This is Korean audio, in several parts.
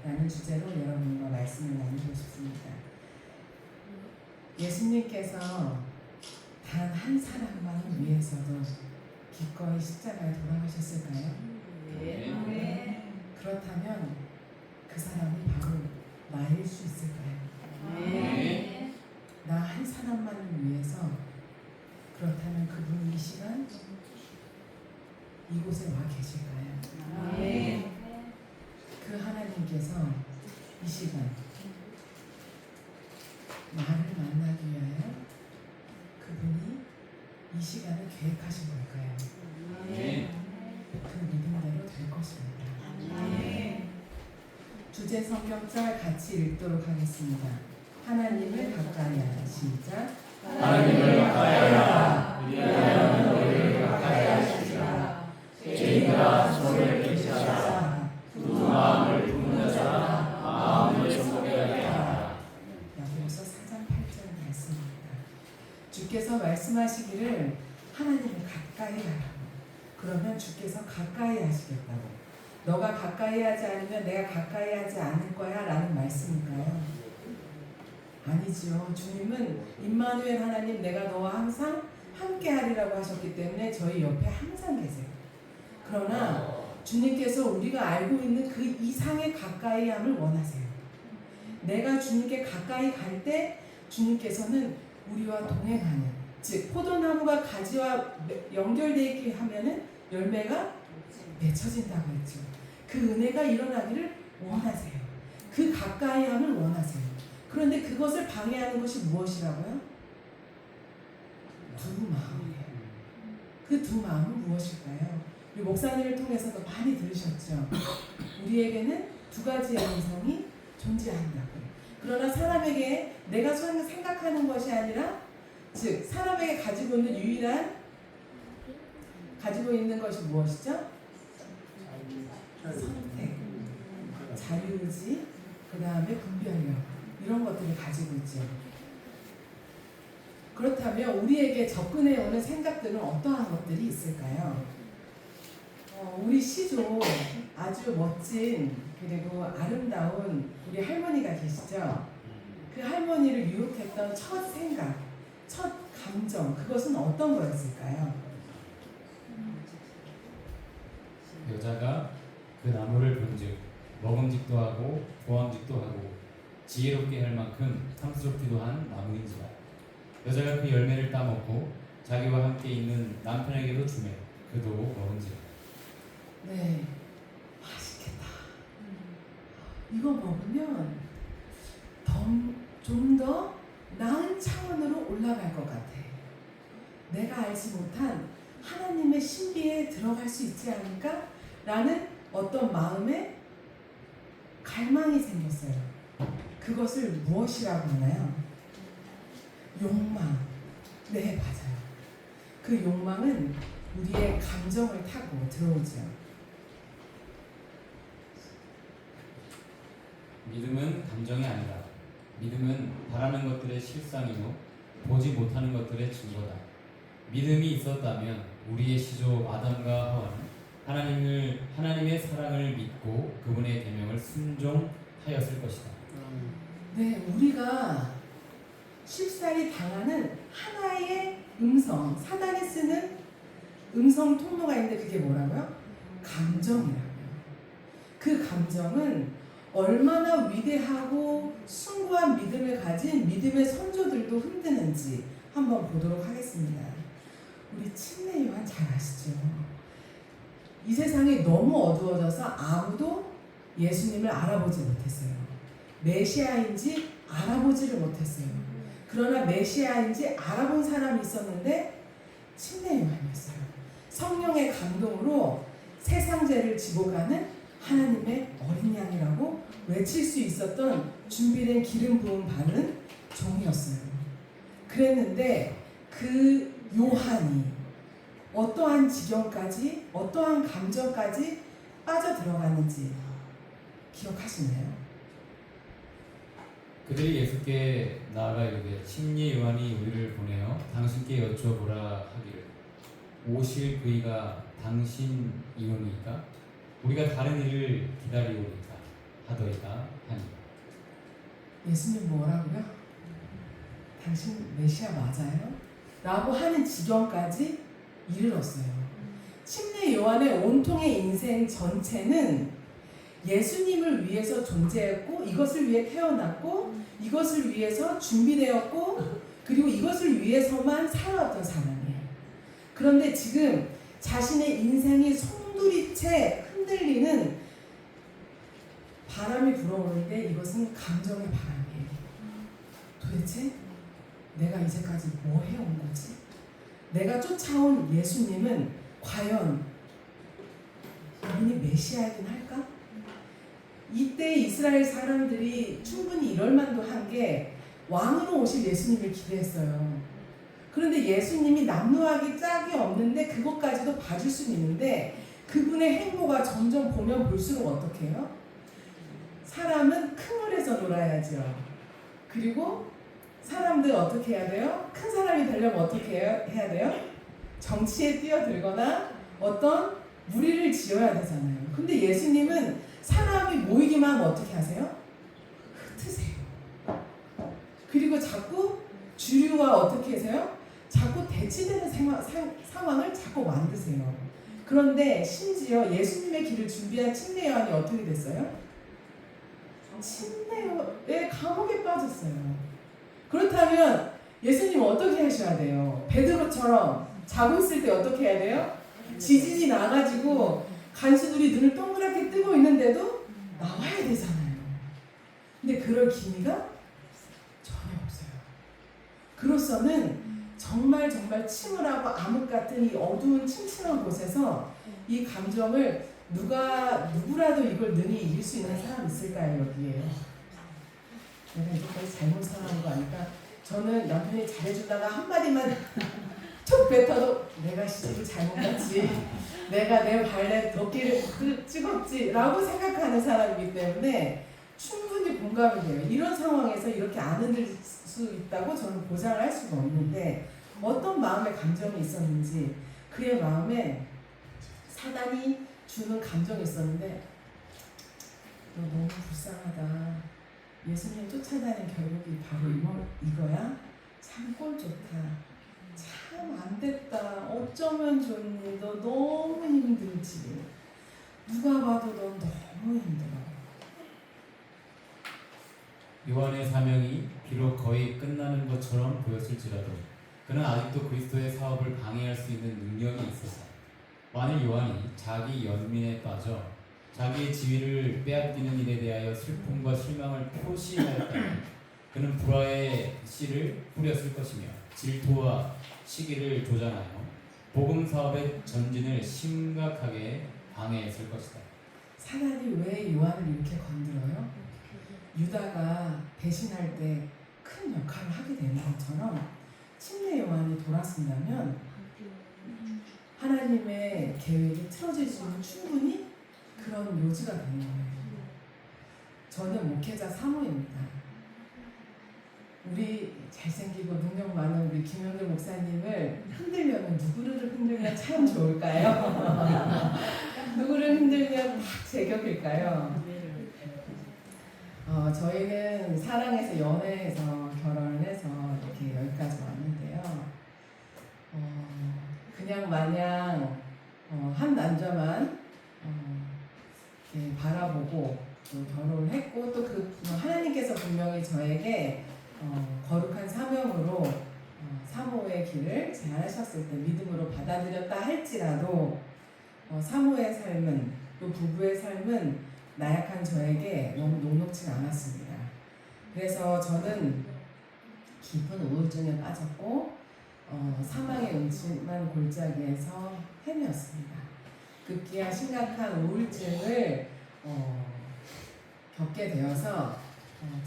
라는 주제로 여러분과 말씀을 나누고 싶습니다. 예수님께서 단 한 사람만을 위해서도 기꺼이 십자가에 돌아가셨을까요? 네. 그렇다면 그 사람이 바로 나일 수 있을까요? 네. 나 한 사람만을 위해서 그렇다면 그분이 이 시간 이곳에 와 계실까요? 네. 그 하나님께서 이 시간 나를 만나기 위하여 그분이 이 시간을 계획하신 걸까요? 네. 그 믿음대로 될 것입니다. 네. 주제 성경절 같이 읽도록 하겠습니다. 하나님을 가까이 하라. 시작. 하나님을 가까이 하라. 우리 하나님은 너희를 가까이 하시리라. 죄인들아 소리를 끼치라. 두 마음을 품는 자라 마음을 소개하게 하라. 야고보서 4장 8절 말씀입니다. 주께서 말씀하시기를 하나님을 가까이 하라고. 그러면 주께서 가까이 하시겠다고. 너가 가까이 하지 않으면 내가 가까이 하지 않을 거야 라는 말씀일까요? 아니지요. 주님은 임마누엘 하나님 내가 너와 항상 함께 하리라고 하셨기 때문에 저희 옆에 항상 계세요. 그러나 주님께서 우리가 알고 있는 그 이상의 가까이함을 원하세요. 내가 주님께 가까이 갈 때 주님께서는 우리와 동행하는, 즉 포도나무가 가지와 연결되어 있게 하면은 열매가 맺혀진다고 했죠. 그 은혜가 일어나기를 원하세요. 그 가까이함을 원하세요. 그런데 그것을 방해하는 것이 무엇이라고요? 두 마음이에요. 그 두 마음은 무엇일까요? 우리 목사님을 통해서도 많이 들으셨죠. 우리에게는 두 가지의 음성이 존재한다고. 그러나 사람에게 내가 생각하는 것이 아니라, 즉 사람에게 가지고 있는 것이 무엇이죠? 선택, 자유의지, 그 다음에 분별력, 이런 것들을 가지고 있죠. 그렇다면 우리에게 접근해 오는 생각들은 어떠한 것들이 있을까요? 우리 시조 아주 멋진 그리고 아름다운 우리 할머니가 계시죠. 그 할머니를 유혹했던 첫 생각, 첫 감정, 그것은 어떤 거였을까요? 여자가 그 나무를 본즉 먹음직도 하고 보암직도 하고 지혜롭게 할 만큼 탐스럽기도 한 나무인지라. 여자가 그 열매를 따먹고 자기와 함께 있는 남편에게도 주매 그도 먹은지라. 네, 맛있겠다. 이거 먹으면 좀 더 나은 차원으로 올라갈 것 같아. 내가 알지 못한 하나님의 신비에 들어갈 수 있지 않을까? 라는 어떤 마음에 갈망이 생겼어요. 그것을 무엇이라고 하나요? 욕망. 네, 맞아요. 그 욕망은 우리의 감정을 타고 들어오죠. 믿음은 감정이 아니다. 믿음은 바라는 것들의 실상이요 보지 못하는 것들의 증거다. 믿음이 있었다면 우리의 시조 아담과 하와는 하나님의 사랑을 믿고 그분의 계명을 순종하였을 것이다. 네, 우리가 쉽사리 당하는 하나의 음성, 사단이 쓰는 음성 통로가 있는데 그게 뭐라고요? 감정이라고요. 그 감정은 얼마나 위대하고 숭고한 믿음을 가진 믿음의 선조들도 흔드는지 한번 보도록 하겠습니다. 우리 침례 요한 잘 아시죠? 이 세상이 너무 어두워져서 아무도 예수님을 알아보지 못했어요. 메시아인지 알아보지를 못했어요. 그러나 메시아인지 알아본 사람이 있었는데 침례 요한이었어요. 성령의 감동으로 세상 죄를 지고 가는 하나님의 어린 양이라고 외칠 수 있었던 준비된 기름 부음 받은 종이었어요. 그랬는데 그 요한이 어떠한 지경까지, 어떠한 감정까지 빠져들어갔는지 기억하시나요? 그들이 예수께 나아가 이르되 침례 요한이 우리를 보내어 당신께 여쭤보라 하기를 오실 그이가 당신이오니까 우리가 다른 일을 기다리오니까 하더이다 하니. 예수님 뭐라고요? 당신 메시아 맞아요? 라고 하는 지경까지 이르렀어요. 침례 요한의 온통의 인생 전체는 예수님을 위해서 존재했고, 이것을 위해 태어났고, 이것을 위해서 준비되었고, 그리고 이것을 위해서만 살아왔던 사람이에요. 그런데 지금 자신의 인생이 송두리째 흔들리는 바람이 불어오는데, 이것은 감정의 바람이에요. 도대체 내가 이제까지 뭐 해온 거지? 내가 쫓아온 예수님은 과연 이분이 메시아이긴 할까? 이때 이스라엘 사람들이 충분히 이럴 만도 한 게 왕으로 오실 예수님을 기대했어요. 그런데 예수님이 남루하기 짝이 없는데 그것까지도 봐줄 수는 있는데, 그분의 행보가 점점 보면 볼수록 어떻게 해요? 사람은 큰 물에서 놀아야죠. 그리고 사람들 어떻게 해야 돼요? 큰 사람이 되려면 어떻게 해야 돼요? 정치에 뛰어들거나 어떤 무리를 지어야 되잖아요. 근데 예수님은 사람이 모이기만 하면 어떻게 하세요? 흩으세요. 그리고 자꾸 주류와 어떻게 하세요? 자꾸 대치되는 상황을 자꾸 만드세요. 그런데 심지어 예수님의 길을 준비한 침례 요한이 어떻게 됐어요? 침례의 감옥에 빠졌어요. 그렇다면 예수님 어떻게 하셔야 돼요? 베드로처럼 자고 있을 때 어떻게 해야 돼요? 지진이 나가지고 간수들이 눈을 동그랗게 뜨고 있는데도 나와야 되잖아요. 근데 그럴 기미가 전혀 없어요. 그로서는 정말 침울하고 암흑 같은 이 어두운 침침한 곳에서 이 감정을 누구라도 이걸 능히 이길 수 있는 사람 있을까요? 여기에 내가 이제까지 잘못 살아온 거 아닐까? 저는 남편이 잘해주다가 한마디만 툭 뱉어도 내가 시집을 잘못 갔지, 내가 내 발에 덮개를 찍었지 라고 생각하는 사람이기 때문에 충분히 공감이 돼요. 이런 상황에서 이렇게 안 흔들 수 있다고 저는 보장을 할 수가 없는데, 어떤 마음의 감정이 있었는지, 그의 마음에 사단이 주는 감정이 있었는데, 너 너무 불쌍하다, 예수님 쫓아다닌 결국이 바로 이거야? 참 꼴 좋다, 참 안 됐다, 어쩌면 좋니, 너 너무 힘들지, 누가 봐도 넌 너무 힘들어. 요한의 사명이 비록 거의 끝나는 것처럼 보였을지라도 그는 아직도 그리스도의 사업을 방해할 수 있는 능력이 있었다. 만일 요한이 자기 연민에 빠져 자기의 지위를 빼앗기는 일에 대하여 슬픔과 실망을 표시하였다면 그는 불화의 씨를 뿌렸을 것이며 질투와 시기를 조장하여 복음 사업의 전진을 심각하게 방해했을 것이다. 사단이 왜 요한을 이렇게 건드려요? 유다가 배신할 때 큰 역할을 하게 되는 것처럼 침례 요한이 돌아선다면 하나님의 계획이 틀어지지는 충분히 그런 요지가 되는 거예요. 저는 목회자 사모입니다. 우리 잘생기고 능력 많은 우리 김영길 목사님을 흔들려면 누구를 흔들면 참 좋을까요? 누구를 흔들면 딱 제격일까요? 저희는 사랑해서 연애해서 결혼을 해서 이렇게 여기까지 왔는데요. 그냥 마냥 한 남자만 이렇게 바라보고 또 결혼을 했고, 또 그 하나님께서 분명히 저에게 거룩한 사명으로 사모의 길을 제안하셨을 때 믿음으로 받아들였다 할지라도 사모의 삶은, 또 부부의 삶은 나약한 저에게 너무 녹록지 않았습니다. 그래서 저는 깊은 우울증에 빠졌고 사망의 음침한 골짜기에서 헤매었습니다. 급기야 심각한 우울증을 겪게 되어서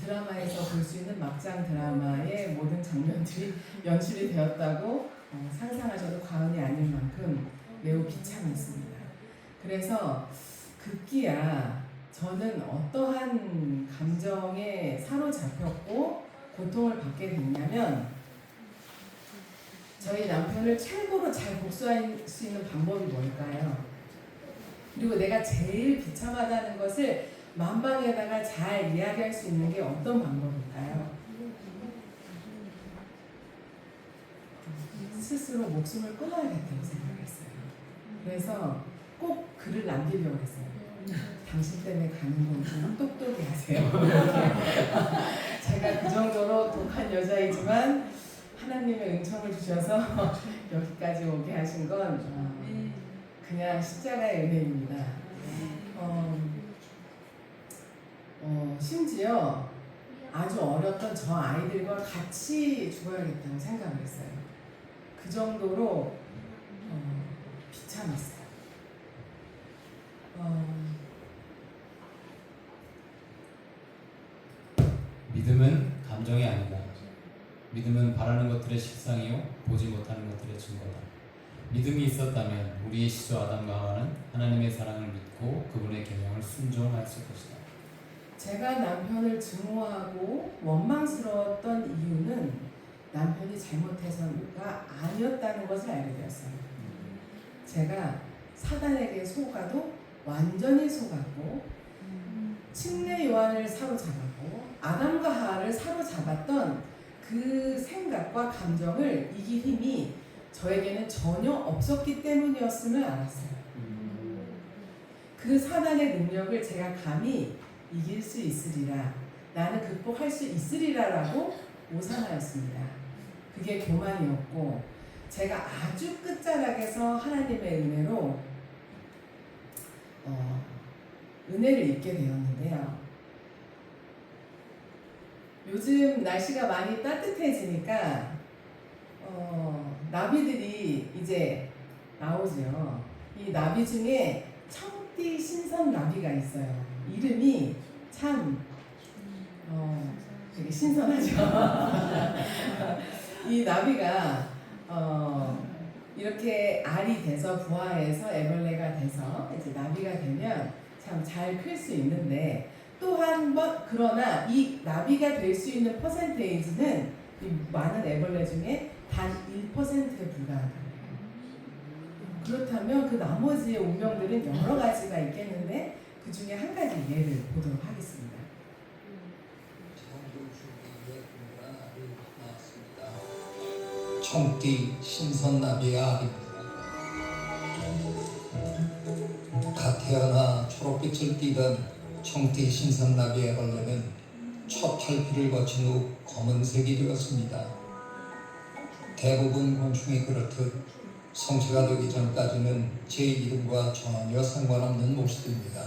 드라마에서 볼 수 있는 막장 드라마의 모든 장면들이 연출이 되었다고 상상하셔도 과언이 아닐 만큼 매우 비참했습니다. 그래서 급기야 저는 어떠한 감정에 사로잡혔고 고통을 받게 됐냐면, 저희 남편을 최고로 잘 복수할 수 있는 방법이 뭘까요? 그리고 내가 제일 비참하다는 것을 만방에다가 잘 이야기할 수 있는 게 어떤 방법일까요? 스스로 목숨을 끊어야겠다고 생각했어요. 그래서 꼭 글을 남기려고 했어요. 당신 때문에 가는 건 똑똑히 하세요. 제가 그 정도로 독한 여자이지만 하나님의 은총을 주셔서 여기까지 오게 하신 건 그냥 십자가의 은혜입니다. 심지어 아주 어렸던 저 아이들과 같이 죽어야겠다고 생각을 했어요. 그 정도로 비참했어요. 믿음은 감정이 아니다. 믿음은 바라는 것들의 실상이요 보지 못하는 것들의 증거다. 믿음이 있었다면 우리의 시조 아담과 하와는 하나님의 사랑을 믿고 그분의 계명을 순종했을 것이다. 제가 남편을 증오하고 원망스러웠던 이유는 남편이 잘못해서가 아니었다는 것을 알게 되었어요. 제가 사단에게 속아도 완전히 속았고 침례 요한을 사로잡았고 아담과 하와를 사로잡았던 그 생각과 감정을 이길 힘이 저에게는 전혀 없었기 때문이었음을 알았어요. 그 사단의 능력을 제가 감히 이길 수 있으리라, 나는 극복할 수 있으리라라고 오산하였습니다. 그게 교만이었고 제가 아주 끝자락에서 하나님의 은혜로 은혜를 입게 되었는데요. 요즘 날씨가 많이 따뜻해지니까 나비들이 이제 나오죠. 이 나비 중에 청띠 신선 나비가 있어요. 이름이 참 되게 신선하죠. 이 나비가 이렇게 알이 돼서 부화해서 애벌레가 돼서 이제 나비가 되면 참 잘 클 수 있는데 또 한 번 그러나 이 나비가 될 수 있는 퍼센테이지는 이 많은 애벌레 중에 단 1%에 불과하다. 그렇다면 그 나머지의 운명들은 여러 가지가 있겠는데 그 중에 한 가지 예를 보도록 하겠습니다. 청띠 신선나비의 알입니다. 갓 태어나 초록빛을 띠던 청띠 신선나비의 벌레는 첫 탈피를 거친 후 검은색이 되었습니다. 대부분 곤충이 그렇듯 성체가 되기 전까지는 제 이름과 전혀 상관없는 모습입니다.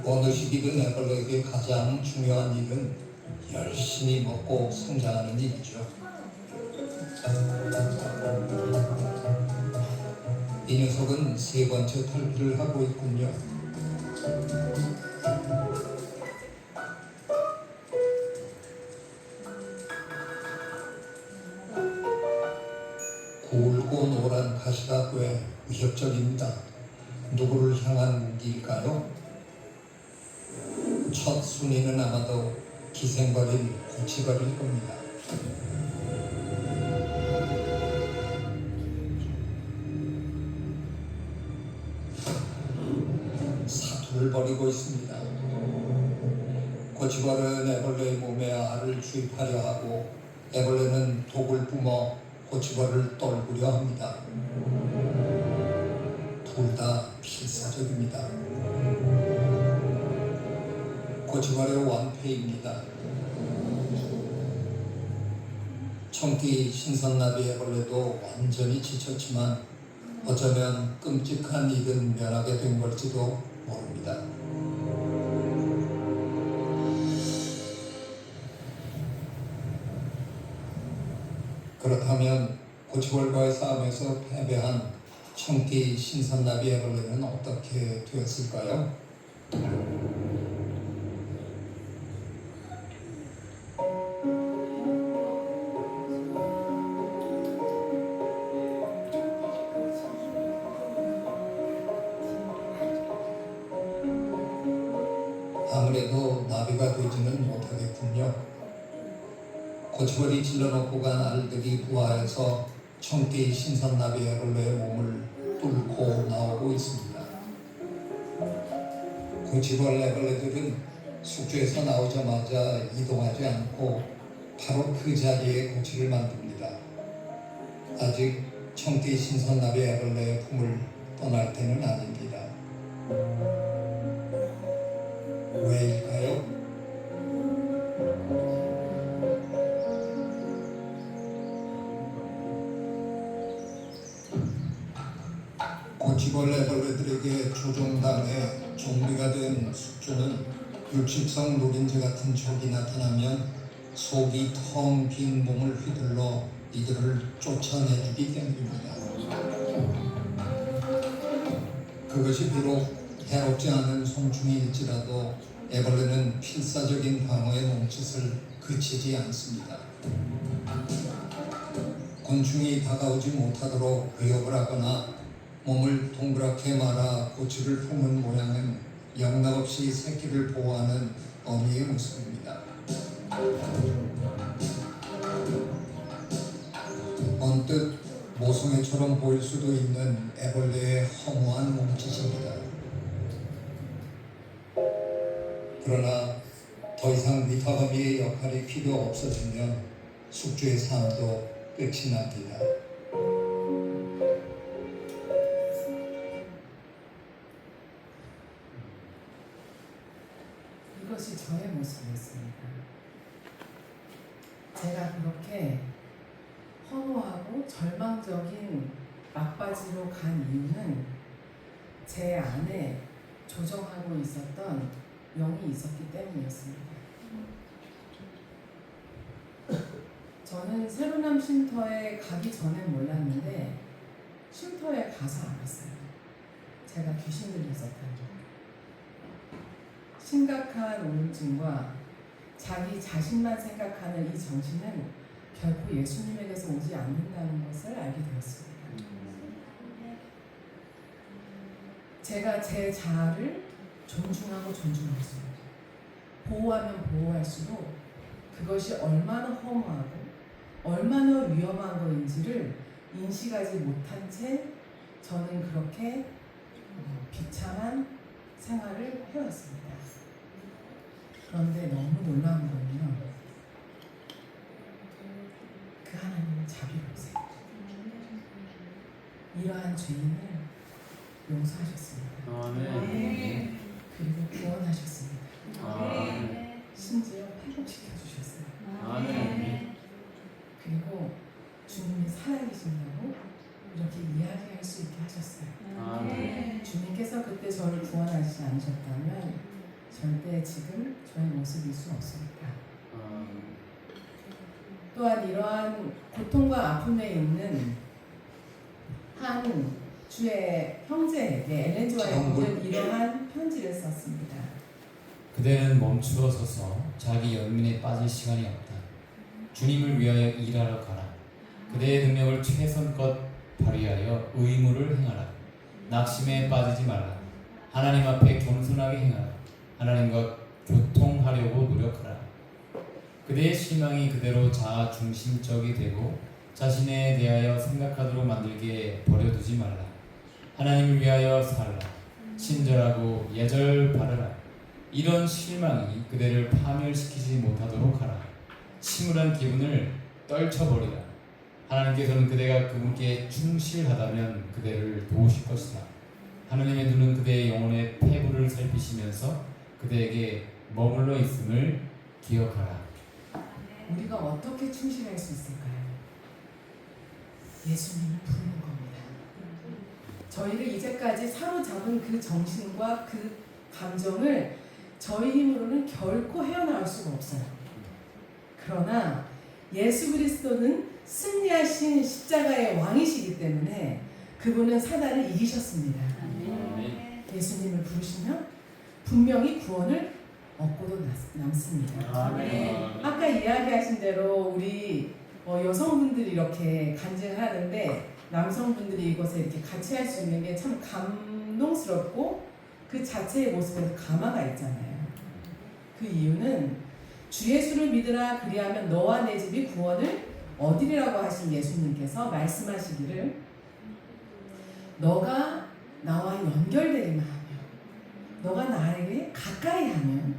어느 시기든 애벌레에게 가장 중요한 일은 열심히 먹고 성장하는 일이죠. 이 녀석은 세 번째 탈피를 하고 있군요. 굵고 노란 가시가 꽤 위협적입니다. 누구를 향한 무기일까요? 첫 순위는 아마도 기생벌인 고치벌일 겁니다. 사투를 벌이고 있습니다. 고치벌은 애벌레의 몸에 알을 주입하려 하고 애벌레는 독을 뿜어 고치벌을 떨구려 합니다. 둘 다 필사적입니다. 고치벌의 완패입니다. 청띠 신선나비 애벌레도 완전히 지쳤지만 어쩌면 끔찍한 일은 면하게 된 걸지도 모릅니다. 그렇다면 고치벌과의 싸움에서 패배한 청띠 신선나비 애벌레는 어떻게 되었을까요? 아무래도 나비가 되지는 못하겠군요. 고치벌이 질러놓고 간 알들이 부화해서 청띠 신선나비 애벌레의 몸을 뚫고 나오고 있습니다. 고치벌 애벌레들은 숙주에서 나오자마자 이동하지 않고 바로 그 자리에 고치를 만듭니다. 아직 청띠 신선나비 애벌레의 품을 떠날 때는 아닙니다. 왜일까요? 고치벌 애벌레들에게 조종당해 좀비가 된 숙주는 육식성 노린재 같은 적이 나타나면 속이 텅 빈 몸을 휘둘러 이들을 쫓아내주기 때문입니다. 그것이 비록 해롭지 않은 송충이일지라도 애벌레는 필사적인 방어의 몸짓을 그치지 않습니다. 곤충이 다가오지 못하도록 위협을 하거나 몸을 동그랗게 말아 고치를 품은 모양은 영락없이 새끼를 보호하는 어미의 모습입니다. 언뜻 모성애처럼 보일 수도 있는 애벌레의 허무한 몸짓입니다. 그러나 더 이상 미타거미의 역할이 필요 없어지면 숙주의 삶도 끝이 납니다. 이것이 저의 모습이었습니다. 제가 그렇게 허무하고 절망적인 막바지로 간 이유는 제 안에 조정하고 있었던 영이 있었기 때문이었습니다. 저는 새로남 쉼터에 가기 전엔 몰랐는데 쉼터에 가서 알았어요. 제가 귀신 들렸었다는 거. 심각한 우울증과 자기 자신만 생각하는 이 정신은 결코 예수님에게서 오지 않는다는 것을 알게 되었습니다. 제가 제 자아를 존중하고 존중할수록, 보호하면 보호할수록 그것이 얼마나 허무하고 얼마나 위험한 것인지를 인식하지 못한 채 저는 그렇게 비참한 생활을 해왔습니다. 그런데 너무 놀라운 건요, 그 하나님은 자비로우세요. 이러한 죄인을 용서하셨습니다. 아멘. 그리고 구원하셨습니다. 아멘. 심지어 회복시켜 주셨어요. 아멘. 그리고 주님이 살아계신다고 이렇게 이야기할 수 있게 하셨어요. 아멘. 주님께서 그때 저를 구원하시지 않으셨다면 절대 지금 저의 모습일 수 없습니다. 또한 이러한 고통과 아픔에 있는 한 주의 형제에게 엘렌 화이트는 이러한 편지를 썼습니다. 그대는 멈추어 서서 자기 연민에 빠질 시간이 없다. 주님을 위하여 일하러 가라. 그대의 능력을 최선껏 발휘하여 의무를 행하라. 낙심에 빠지지 말라. 하나님 앞에 겸손하게 행하라. 하나님과 교통하려고 노력하라. 그대의 실망이 그대로 자아 중심적이 되고 자신에 대하여 생각하도록 만들게 버려두지 말라. 하나님을 위하여 살라. 친절하고 예절 바르라. 이런 실망이 그대를 파멸시키지 못하도록 하라. 침울한 기분을 떨쳐버리라. 하나님께서는 그대가 그분께 충실하다면 그대를 도우실 것이다. 하나님의 눈은 그대의 영혼의 폐부를 살피시면서 그대에게 머물러 있음을 기억하라. 우리가 어떻게 충실할 수 있을까요? 예수님을 부르는 겁니다. 저희를 이제까지 사로잡은 그 정신과 그 감정을 저희 힘으로는 결코 헤어나올 수가 없어요. 그러나 예수 그리스도는 승리하신 십자가의 왕이시기 때문에 그분은 사단을 이기셨습니다. 예수님을 부르시면 분명히 구원을 얻고도 남습니다. 아까 이야기하신 대로 우리 여성분들이 이렇게 간증을 하는데 남성분들이 이것에 이렇게 같이 할 수 있는 게 참 감동스럽고 그 자체의 모습에서 감화가 있잖아요. 그 이유는 주 예수를 믿으라 그리하면 너와 내 집이 구원을 어디라고 하신 예수님께서 말씀하시기를 너가 나와 연결되기만 하면 너가 나에게 가까이 하면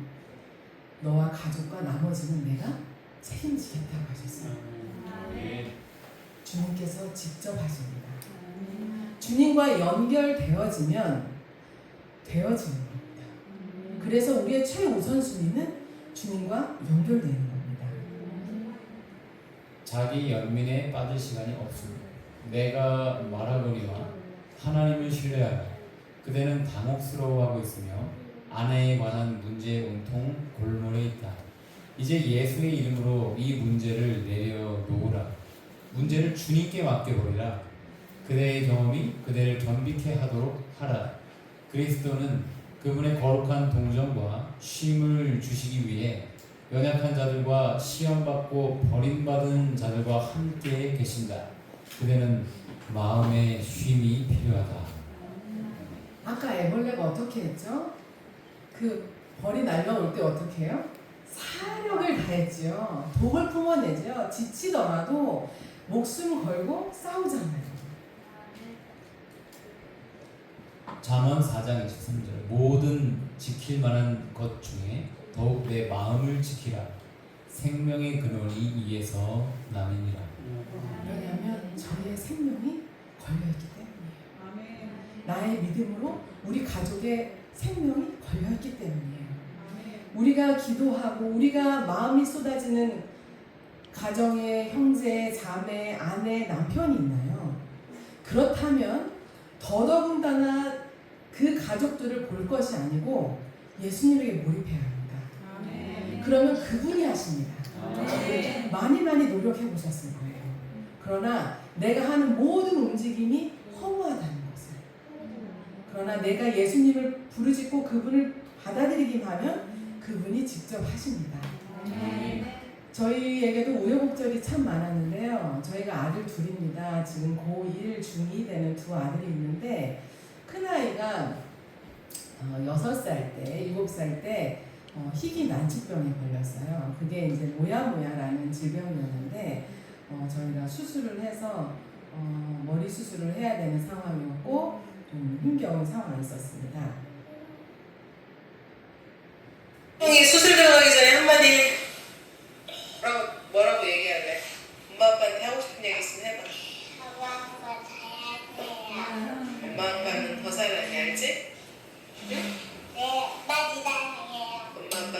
너와 가족과 나머지는 내가 책임지겠다고 하셨어요. 주님께서 직접 하십니다. 주님과 연결되어지면 되어지는 겁니다. 그래서 우리의 최우선순위는 주님과 연결되는 겁니다. 자기 연민에 빠질 시간이 없습니다. 내가 말하거니와 하나님을 신뢰하라. 그대는 당혹스러워하고 있으며 아내에 관한 문제에 온통 골몰해 있다. 이제 예수의 이름으로 이 문제를 내려놓으라. 문제를 주님께 맡겨버리라. 그대의 경험이 그대를 겸비케 하도록 하라. 그리스도는 그분의 거룩한 동정과 쉼을 주시기 위해 연약한 자들과 시험받고 버림받은 자들과 함께 계신다. 그대는 마음의 쉼이 필요하다. 아까 애벌레가 어떻게 했죠? 그 벌이 날라올 때 어떻게 해요? 사력을 다했죠. 독을 품어내죠. 지치더라도 목숨 걸고 싸우잖아요. 잠언 4장 23절 모든 지킬 만한 것 중에 더욱 내 마음을 지키라. 생명의 근원이 이에서 남이니라. 왜냐하면 저희의 생명이 걸려있기 때문이에요. 나의 믿음으로 우리 가족의 생명이 걸려있기 때문이에요. 우리가 기도하고 우리가 마음이 쏟아지는 가정에 형제, 자매, 아내, 남편이 있나요? 그렇다면 더더군다나 그 가족들을 볼 것이 아니고 예수님에게 몰입해야 합니다. 그러면 그분이 하십니다. 많이 노력해 보셨을 거예요. 그러나 내가 하는 모든 움직임이 허무하다는 것을. 그러나 내가 예수님을 부르짖고 그분을 받아들이기만 하면 그분이 직접 하십니다. 저희에게도 우여곡절이 참 많았는데요. 저희가 아들 둘입니다. 지금 고1, 중2 되는 두 아들이 있는데 큰아이가 6살 때, 7살 때 희귀 난치병에 걸렸어요. 그게 이제 모야모야라는 질병이었는데 저희가 수술을 해서 머리 수술을 해야 되는 상황이었고 좀 힘겨운 상황이 있었습니다. 형이 수술병 가기 전에 한마디 뭐라고 얘기해야 돼? 엄마 아빠한테 하고 싶은 얘기 있으면 해봐. 엄마 아빠는 더 사랑해, 알지? 응? 엄마 아빠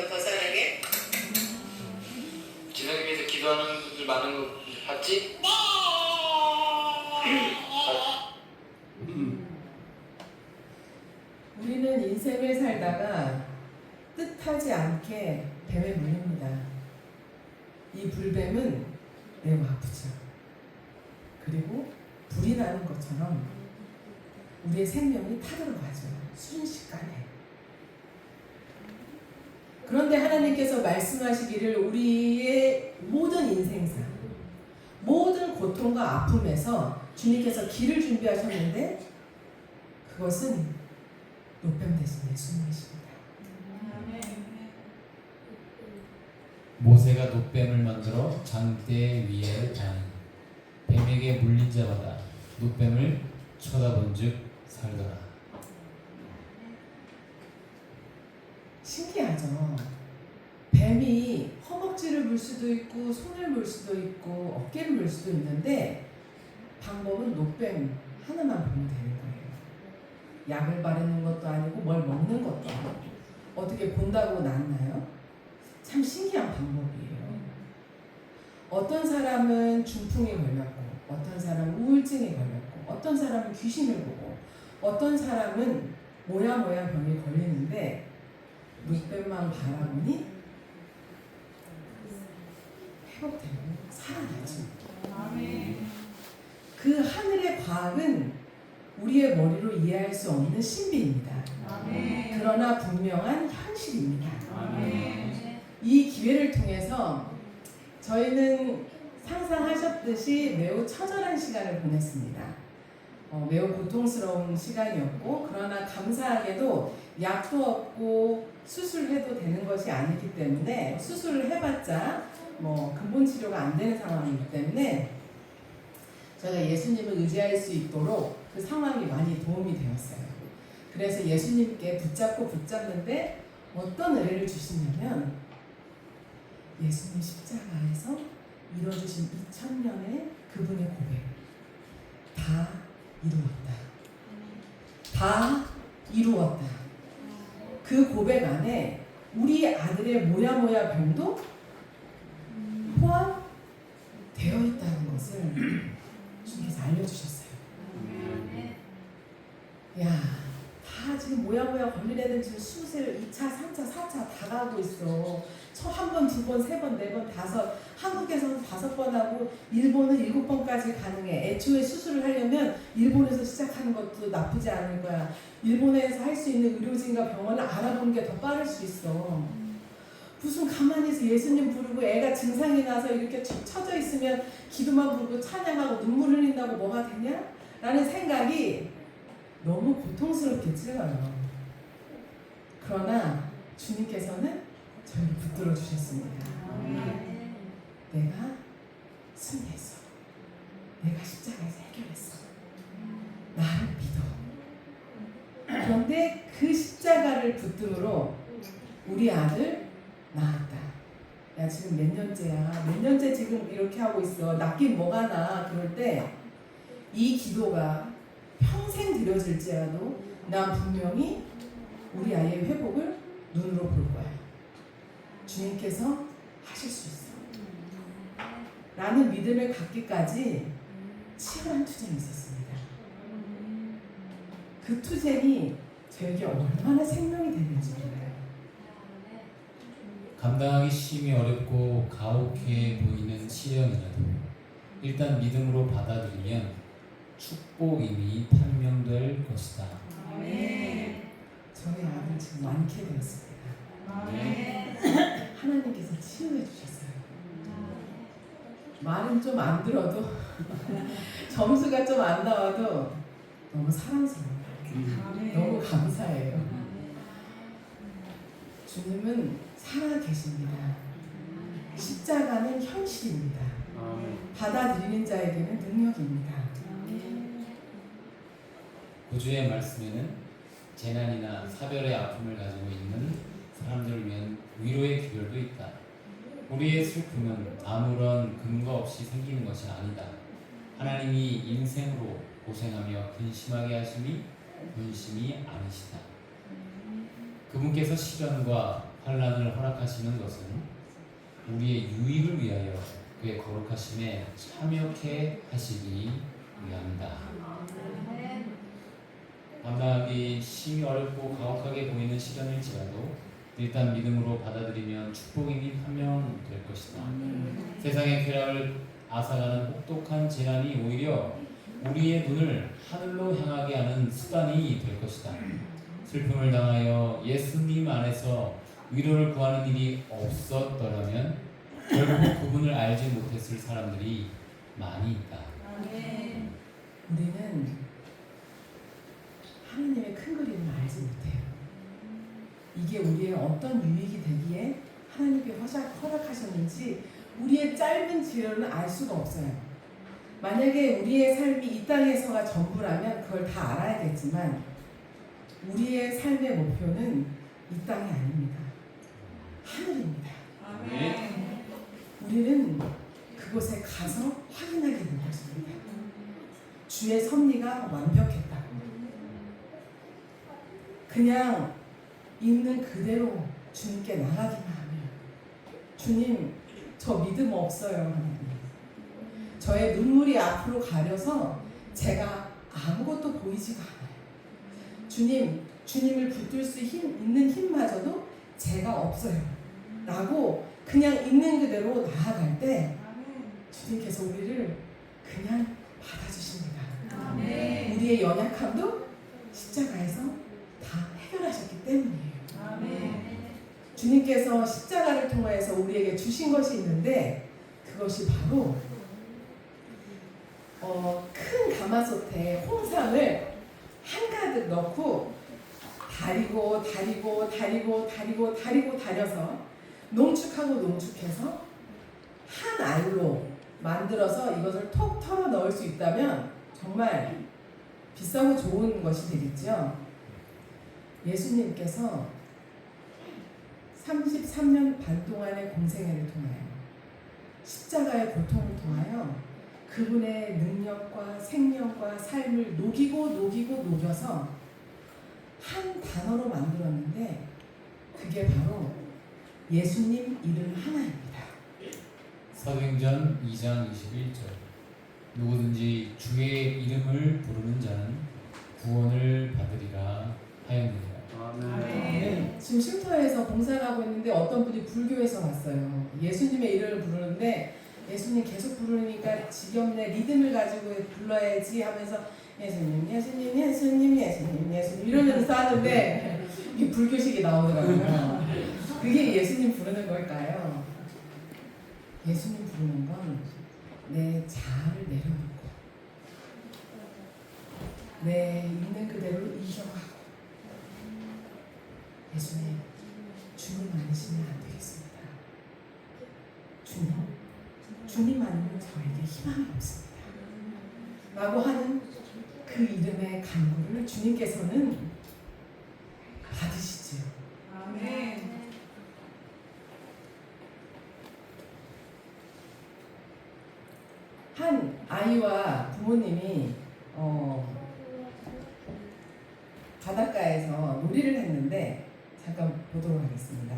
더 사랑해? 지나기 위해서 기도하는 분들 많은 거 봤지? 우리는 인생을 살다가 뜻하지 않게 뱀에 물립니다. 이 불뱀은 매우 아프죠. 그리고 불이 나는 것처럼 우리의 생명이 타들어가죠. 순식간에. 그런데 하나님께서 말씀하시기를 우리의 모든 인생사, 모든 고통과 아픔에서 주님께서 길을 준비하셨는데 그것은 노뱀 대신 예수님이십니다. 모세가 노뱀을 만들어 장대 위에 다니 뱀에게 물린 자마다 노뱀을 쳐다본즉 살더라. 신기하죠. 뱀이 허벅지를 물 수도 있고 손을 물 수도 있고 어깨를 물 수도 있는데 방법은 노뱀 하나만 보면 되는 거예요. 약을 바르는 것도 아니고 뭘 먹는 것도 아니고 어떻게 본다고 낫나요? 참 신기한 방법이에요. 어떤 사람은 중풍에 걸렸고 어떤 사람은 우울증에 걸렸고 어떤 사람은 귀신을 보고 어떤 사람은 모야 병이 걸리는데 노뱀만 바라보니 회복되고 살아나죠. 그 하늘의 과학은 우리의 머리로 이해할 수 없는 신비입니다. 그러나 분명한 현실입니다. 이 기회를 통해서 저희는 상상하셨듯이 매우 처절한 시간을 보냈습니다. 매우 고통스러운 시간이었고 그러나 감사하게도 약도 없고 수술해도 되는 것이 아니기 때문에 수술을 해봤자 뭐 근본 치료가 안 되는 상황이기 때문에 제가 예수님을 의지할 수 있도록 그 상황이 많이 도움이 되었어요. 그래서 예수님께 붙잡는데 어떤 은혜를 주시냐면 예수님 십자가에서 이루어주신 2000년의 그분의 고백, 다 이루었다. 다 이루었다. 그 고백 안에 우리 아들의 뭐야 병도 포함되어 있다는 것을 주님께서 알려주셨어요. 야, 다 지금 뭐야 걸린 애들 지금 수술 2차, 3차, 4차 다 가고 있어. 한 번, 두 번, 세 번, 네 번, 다섯. 한국에서는 5번 하고 일본은 7번까지 가능해. 애초에 수술을 하려면 일본에서 시작하는 것도 나쁘지 않을 거야. 일본에서 할 수 있는 의료진과 병원을 알아보는 게 더 빠를 수 있어. 무슨 가만히 있어 예수님 부르고 애가 증상이 나서 이렇게 처져 있으면 기도만 부르고 찬양하고 눈물 흘린다고 뭐가 되냐? 라는 생각이 너무 고통스럽게 찔러요. 그러나 주님께서는 저를 붙들어 주셨습니다. 내가 승리했어. 내가 십자가에서 해결했어. 나를 믿어. 그런데 그 십자가를 붙듦으로 우리 아들 나았다. 야 지금 몇 년째야? 몇 년째 지금 이렇게 하고 있어. 낫긴 뭐가 나? 그럴 때 이 기도가 평생 드려질지라도 난 분명히 우리 아이의 회복을 눈으로 볼 거야. 주님께서 하실 수 있어. 라는 믿음을 갖기까지 치열한 투쟁이 있었습니다. 그 투쟁이 저에게 얼마나 생명이 됐는지 몰라요. 감당하기 심히 어렵고 가혹해 보이는 시련이라도 일단 믿음으로 받아들이면 축복임이 판명될 것이다. 저희 아들 지금 많게 되었습니다. 하나님께서 치유해 주셨어요. 말은 좀 안 들어도 점수가 좀 안 나와도 너무 사랑스러워요. 너무 감사해요. 주님은 살아 계십니다. 십자가는 현실입니다. 받아들이는 자에게는 능력입니다. 구주의 말씀에는 재난이나 사별의 아픔을 가지고 있는 사람들을 위한 위로의 기별도 있다. 우리의 슬픔은 아무런 근거 없이 생기는 것이 아니다. 하나님이 인생으로 고생하며 근심하게 하심이 본심이 아니시다. 그분께서 시련과 환난을 허락하시는 것은 우리의 유익을 위하여 그의 거룩하심에 참여케 하시기 위함이다. 감당하기 심히 어렵고 가혹하게 보이는 시련일지라도 일단 믿음으로 받아들이면 축복임이 판명될 것이다. 세상의 쾌락을 앗아가는 혹독한 재난이 오히려 우리의 눈을 하늘로 향하게 하는 수단이 될 것이다. 슬픔을 당하여 예수님 안에서 위로를 구하는 일이 없었더라면 결국 그분을 알지 못했을 사람들이 많이 있다. 우리는 하나님의 큰 그림을 알지 못해요. 이게 우리의 어떤 유익이 되기에 하나님께 허락하셨는지 우리의 짧은 지혜로는 알 수가 없어요. 만약에 우리의 삶이 이 땅에서가 전부라면 그걸 다 알아야겠지만 우리의 삶의 목표는 이 땅이 아닙니다. 하늘입니다. 우리는 그곳에 가서 확인하게 될 것입니다. 주의 섭리가 완벽했다고. 그냥 있는 그대로 주님께 나가기만 하면 주님 저 믿음 없어요 하나님. 저의 눈물이 앞으로 가려서 제가 아무것도 보이지가 않아요. 주님, 주님을 붙들 수 있는 힘마저도 제가 없어요 라고 그냥 있는 그대로 나아갈 때 주님께서 우리를 그냥 받아주십니다. 우리의 연약함도 십자가에서 다 해결하셨기 때문이에요. 주님께서 십자가를 통해서 우리에게 주신 것이 있는데 그것이 바로 큰 가마솥에 홍삼을 한가득 넣고 다려서 농축하고 농축해서 한 알로 만들어서 이것을 톡 털어 넣을 수 있다면 정말 비싸고 좋은 것이 되겠죠. 예수님께서 33년 반 동안의 공생애를 통하여 십자가의 고통을 통하여 그분의 능력과 생명과 삶을 녹여서 한 단어로 만들었는데 그게 바로 예수님 이름 하나입니다. 사도행전 2장 21절 누구든지 주의 이름을 부르는 자는 구원을 받으리라 하였느니라. 네, 지금 쉼터에서 봉사를 하고 있는데 어떤 분이 불교에서 왔어요. 예수님의 이름을 부르는데 예수님 계속 부르니까 지겹네, 리듬을 가지고 불러야지 하면서 예수님, 예수님, 예수님, 예수님, 예수님 이러면서 하는데 이게 불교식이 나오더라고요. 그게 예수님 부르는 걸까요? 예수님 부르는 건 내 자아를 내려놓고 내 있는 그대로 인정하고 예수님, 주님 아니시면 안 되겠습니다. 주님 아니면 저에게 희망이 없습니다. 라고 하는 그 이름의 간구를 주님께서는 받으시지요. 아멘. 한 아이와 부모님이 바닷가에서 놀이를 했는데 잠깐 보도록 하겠습니다.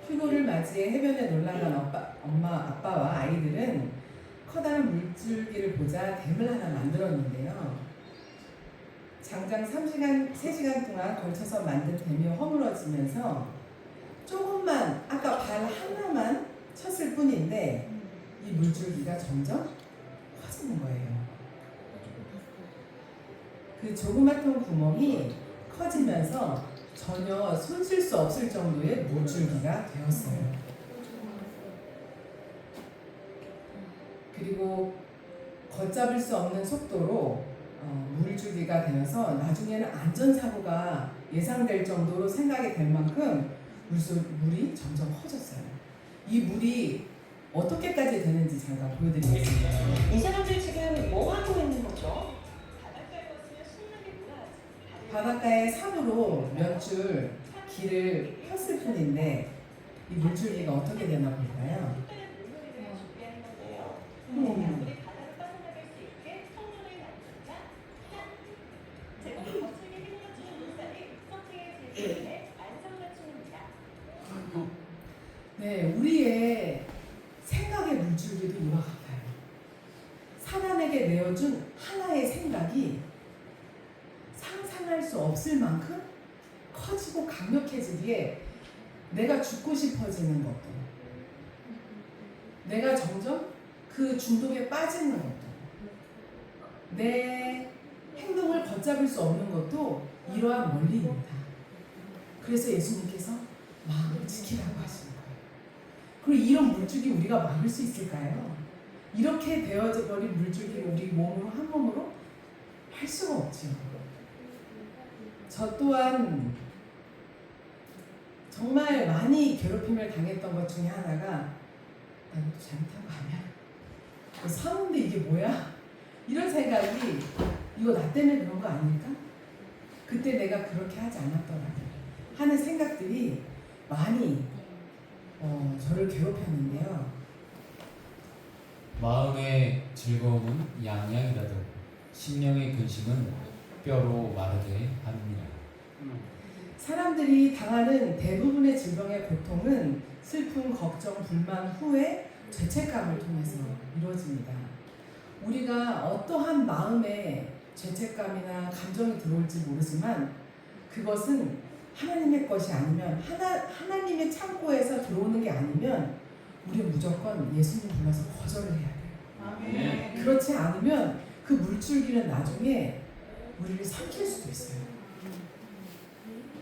휴고를 맞이해 해변에 놀러간 엄마, 아빠와 아이들은 커다란 물줄기를 보자 댐을 하나 만들었는데요. 장장 3시간 동안 걸쳐서 만든 댐이 허물어지면서 조금만, 아까 발 하나만 쳤을 뿐인데 이 물줄기가 점점 커지는 거예요. 그 조그맣던 구멍이 커지면서 전혀 손 쓸 수 없을 정도의 물줄기가 되었어요. 그리고 걷잡을 수 없는 속도로 물줄기가 되어서 나중에는 안전사고가 예상될 정도로 생각이 될 만큼 물이 점점 커졌어요. 이 물이 어떻게까지 되는지 잠깐 보여드리겠습니다. 이 사람들 지금 뭐 하고 있는 거죠? 바닷가에 산으로 몇 줄 길을 폈을 뿐인데 이 물줄기가 어떻게 되나 볼까요? 네, 우리의 생각의 물줄기도 이와 같아요. 사람에게 내어준 하나의 생각이 상상할 수 없을 만큼 커지고 강력해지기에 내가 죽고 싶어지는 것도, 내가 점점 그 중독에 빠지는 것도, 내 행동을 걷잡을 수 없는 것도 이러한 원리입니다. 그래서 예수님께서 마음을 지키라고 하시는 거예요. 그리고 이런 물줄기 우리가 막을 수 있을까요? 이렇게 되어져 버린 물줄기를 우리 몸으로, 한 몸으로 할 수가 없죠. 저 또한 정말 많이 괴롭힘을 당했던 것 중에 하나가 나 이것도 잘못한 거 아니야? 사는데 이게 뭐야? 이런 생각이 이거 나 때문에 그런 거 아닐까? 그때 내가 그렇게 하지 않았더라도 하는 생각들이 많이 저를 괴롭혔는데요. 마음의 즐거움은 양양이라도 심령의 근심은 뼈로 마르게 합니다. 사람들이 당하는 대부분의 질병의 고통은 슬픔, 걱정, 불만, 후회, 죄책감을 통해서 이루어집니다. 우리가 어떠한 마음에 죄책감이나 감정이 들어올지 모르지만 그것은 하나님의 것이 아니면 하나님의 창고에서 들어오는 게 아니면 우리는 무조건 예수님 불러서 거절을 해야 돼요. 아멘. 그렇지 않으면 그 물줄기는 나중에 우리를 삼킬 수도 있어요.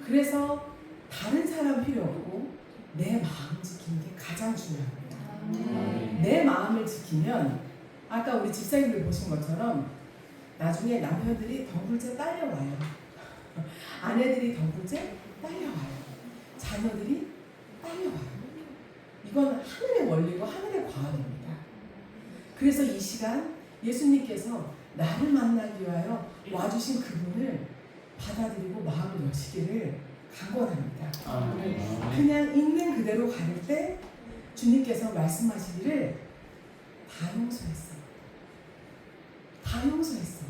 그래서 다른 사람 필요 없고 내 마음 지키는 게 가장 중요합니다. 내 마음을 지키면 아까 우리 집사님들 보신 것처럼 나중에 남편들이 덩굴째 딸려와요. 아내들이 덩굴째 딸려와요. 자녀들이 딸려와요. 이건 하늘의 원리고 하늘의 과학입니다. 그래서 이 시간 예수님께서 나를 만나기 위하여 와주신 그분을 받아들이고 마음을 여시기를 간구합니다. 그냥 있는 그대로 갈 때 주님께서 말씀하시기를 다 용서했어. 다 용서했어.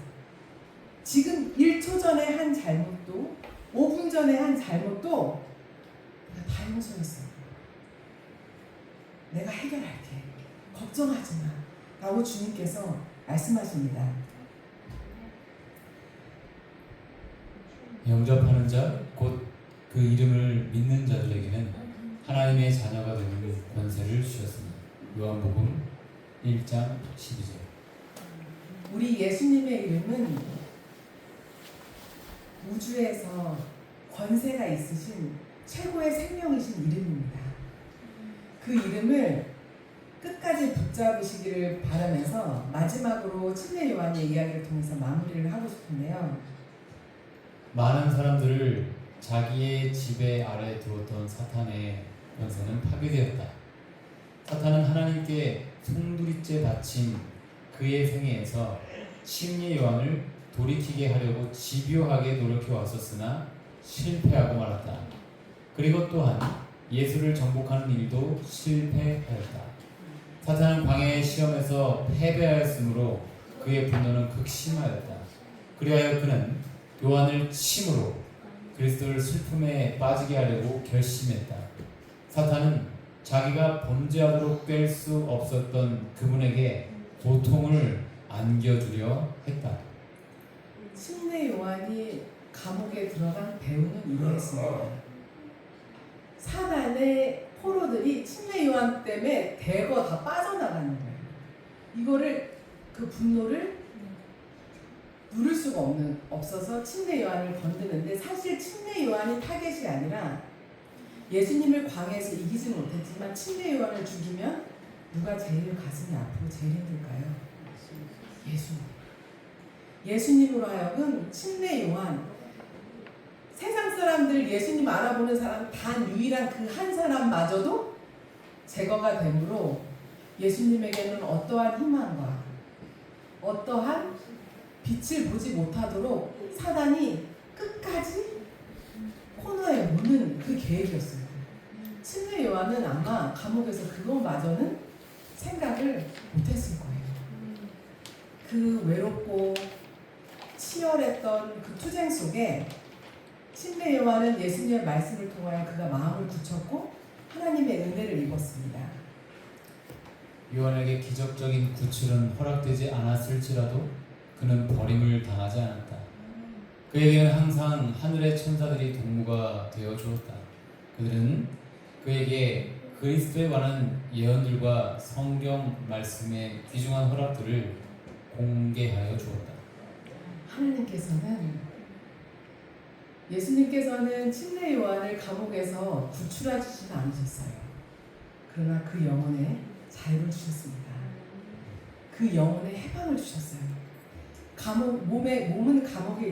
지금 1초 전에 한 잘못도 5분 전에 한 잘못도 내가 다 용서했어. 내가 해결할게. 걱정하지 마. 라고 주님께서 말씀하십니다. 영접하는 자, 곧 그 이름을 믿는 자들에게는 하나님의 자녀가 되는 권세를 주셨습니다. 요한복음 1장 12절. 우리 예수님의 이름은 우주에서 권세가 있으신 최고의 생명이신 이름입니다. 그 이름을 끝까지 붙잡으시기를 바라면서 마지막으로 침례 요한의 이야기를 통해서 마무리를 하고 싶은데요. 많은 사람들을 자기의 지배 아래 두었던 사탄의 권세는 파괴되었다. 사탄은 하나님께 송두리째 바친 그의 생애에서 침례 요한을 돌이키게 하려고 집요하게 노력해 왔었으나 실패하고 말았다. 그리고 또한 예수를 정복하는 일도 실패하였다. 사탄은 광야의 시험에서 패배하였으므로 그의 분노는 극심하였다. 그리하여 그는 요한을 침으로 그리스도를 슬픔에 빠지게 하려고 결심했다. 사탄은 자기가 범죄하도록 뺄 수 없었던 그분에게 고통을 안겨주려 했다. 침례 요한이 감옥에 들어간 배우는 이러했습니다. 사단의 포로들이 침례 요한 때문에 대거 다 빠져나가는 거예요. 이거를 그 분노를 누를 수가 없어서 침례 요한을 건드는데 사실 침례 요한이 타겟이 아니라 예수님을 광야에서 이기지 못했지만 침례 요한을 죽이면 누가 제일 가슴이 아프고 제일 힘들까요? 예수님. 예수님으로 하여금 침례 요한, 세상 사람들 예수님 알아보는 사람 단 유일한 그 한 사람마저도 제거가 되므로 예수님에게는 어떠한 희망과 어떠한 빛을 보지 못하도록 사단이 끝까지 코너에 모는 그 계획이었어요. 침례 요한은 아마 감옥에서 그것마저는 생각을 못했을 거예요. 그 외롭고 치열했던 그 투쟁 속에 침례 요한은 예수님의 말씀을 통하여 그가 마음을 굳혔고 하나님의 은혜를 입었습니다. 요한에게 기적적인 구출은 허락되지 않았을지라도 그는 버림을 당하지 않았다. 그에게는 항상 하늘의 천사들이 동무가 되어 주었다. 그들은 그에게 그리스도에 관한 예언들과 성경 말씀의 귀중한 허락들을 공개하여 주었다. 예수님께서는 침례 요한을 감옥에서 구출해 주지는 않으셨어요. 그러나 그 영혼에 자유를 주셨습니다. 그 영혼에 해방을 주셨어요. 몸은 감옥에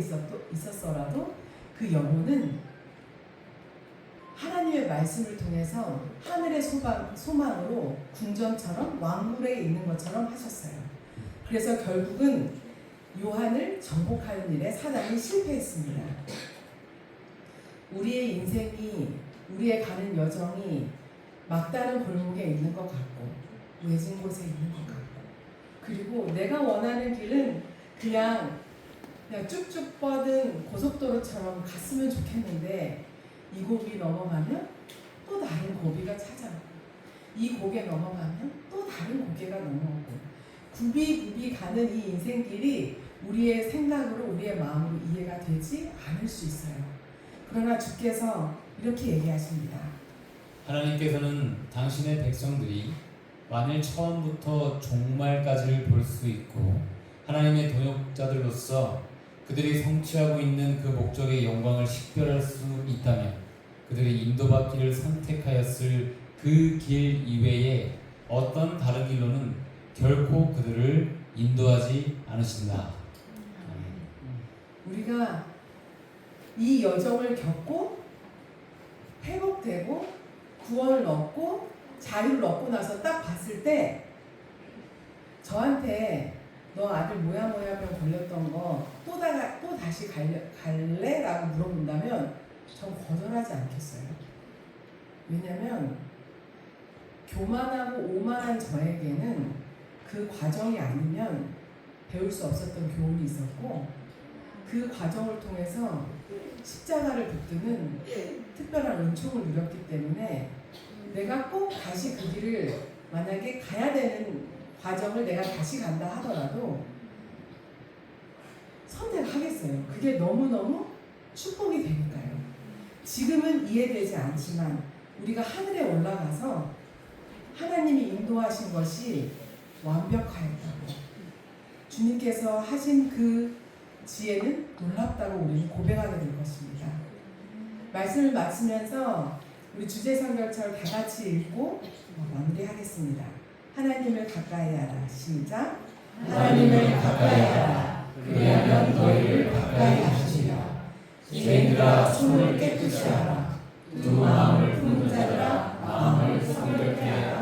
있었어라도 그 영혼은 하나님의 말씀을 통해서 하늘의 소망으로 궁전처럼 왕궁에 있는 것처럼 하셨어요. 그래서 결국은 요한을 정복하는 일에 사단이 실패했습니다. 우리의 인생이, 우리의 가는 여정이 막다른 골목에 있는 것 같고 외진 곳에 있는 것 같고 그리고 내가 원하는 길은 그냥 쭉쭉 뻗은 고속도로처럼 갔으면 좋겠는데 이 고비 넘어가면 또 다른 고비가 찾아오고 이 고개 넘어가면 또 다른 고개가 넘어오고 굽이굽이 가는 이 인생길이 우리의 생각으로 우리의 마음으로 이해가 되지 않을 수 있어요. 그러나 주께서 이렇게 얘기하십니다. 하나님께서는 당신의 백성들이 만일 처음부터 종말까지를 볼 수 있고 하나님의 동역자들로서 그들이 성취하고 있는 그 목적의 영광을 식별할 수 있다면 그들이 인도받기를 선택하였을 그 길 이외에 어떤 다른 길로는 결코 그들을 인도하지 않으신다. 우리가 이 여정을 겪고 회복되고 구원을 얻고 자유를 얻고 나서 딱 봤을 때 저한테 너 아들 모야모야병 걸렸던 거 또 다시 갈래? 라고 물어본다면 전 거절하지 않겠어요. 왜냐면 교만하고 오만한 저에게는 그 과정이 아니면 배울 수 없었던 교훈이 있었고 그 과정을 통해서 십자가를 붙드는 특별한 은총을 누렸기 때문에 내가 꼭 다시 그 길을 만약에 가야 되는 과정을 내가 다시 간다 하더라도 선택하겠어요. 그게 너무너무 축복이 되니까요. 지금은 이해되지 않지만 우리가 하늘에 올라가서 하나님이 인도하신 것이 완벽하였다고 주님께서 하신 그 지혜는 놀랍다고 우리는 고백하게 될 것입니다. 말씀을 마치면서 우리 주제성결처를 다 같이 읽고 마무리하겠습니다. 하나님을 가까이 하라. 시작. 하나님을 가까이 하라. 그리하면 너희를 가까이 하시리라. 죄인들아 손을 깨끗이 하라. 두 마음을 품은 자들아 마음을 성결케 하라.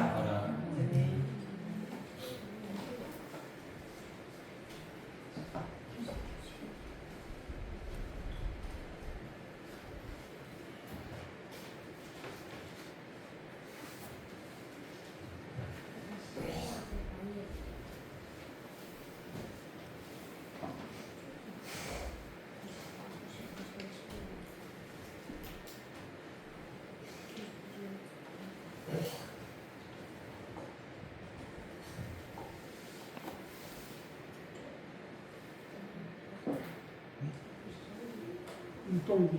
똥기